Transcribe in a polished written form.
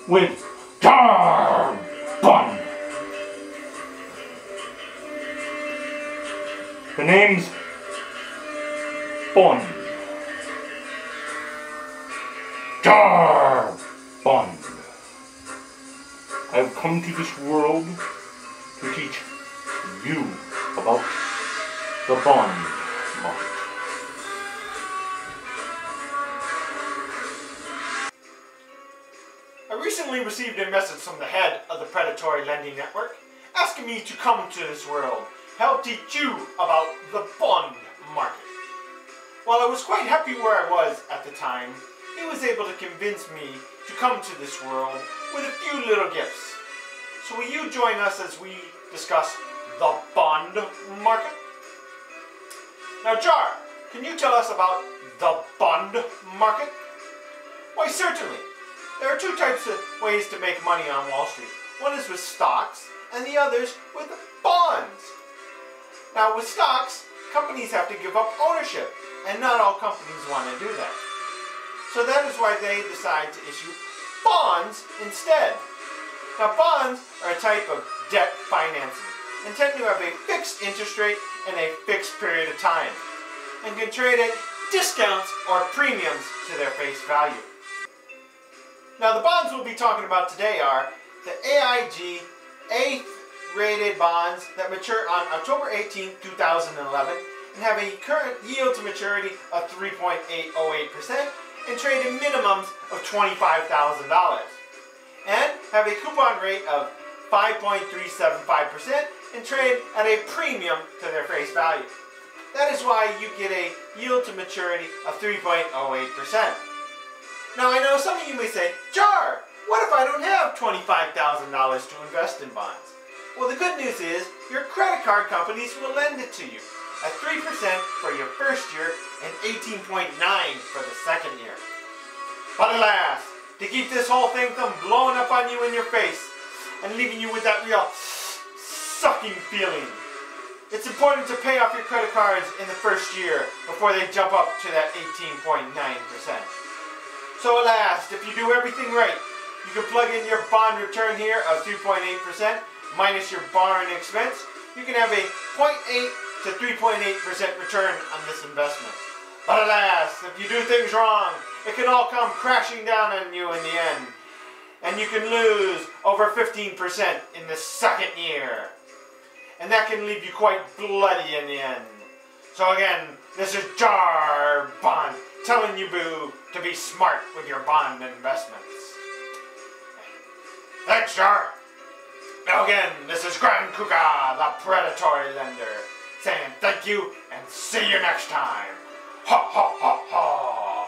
with Jarrr Bun. The name's Bun. Jarrr Bun. I've come to this world to teach you about the bond market. I recently received a message from the head of the Predatory Lending Network asking me to come to this world, help teach you about the bond market. While I was quite happy where I was at the time, he was able to convince me to come to this world with a few little gifts. So will you join us as we discuss the bond market? Now Jarrr, can you tell us about the bond market? Why certainly. There are two types of ways to make money on Wall Street. One is with stocks and the other is with bonds. Now with stocks, companies have to give up ownership and not all companies want to do that. So that is why they decide to issue bonds instead. Now bonds are a type of debt financing and tend to have a fixed interest rate and a fixed period of time and can trade at discounts or premiums to their face value. Now the bonds we'll be talking about today are the AIG A-rated bonds that mature on October 18, 2011 and have a current yield to maturity of 3.808% and trade at minimums of $25,000 and have a coupon rate of 5.375% and trade at a premium to their face value. That is why you get a yield to maturity of 3.08%. Now I know some of you may say, Jarrr, what if I don't have $25,000 to invest in bonds? Well, the good news is your credit card companies will lend it to you at 3% for your first year and 18.9% for the second year. But alas, to keep this whole thing from blowing up on you in your face and leaving you with that real sucking feeling, it's important to pay off your credit cards in the first year before they jump up to that 18.9%. So alas, if you do everything right, you can plug in your bond return here of 3.8% minus your borrowing expense. You can have a 0.8 to 3.8% return on this investment. But alas, if you do things wrong, it can all come crashing down on you in the end. And you can lose over 15% in the second year. And that can leave you quite bloody in the end. So again, this is Jarrr Bond telling you, boo, to be smart with your bond investments. Thanks, Jarrr. Now again, this is Grand Kuka, the Predatory Lender, saying thank you and see you next time. Ha ha ha ha.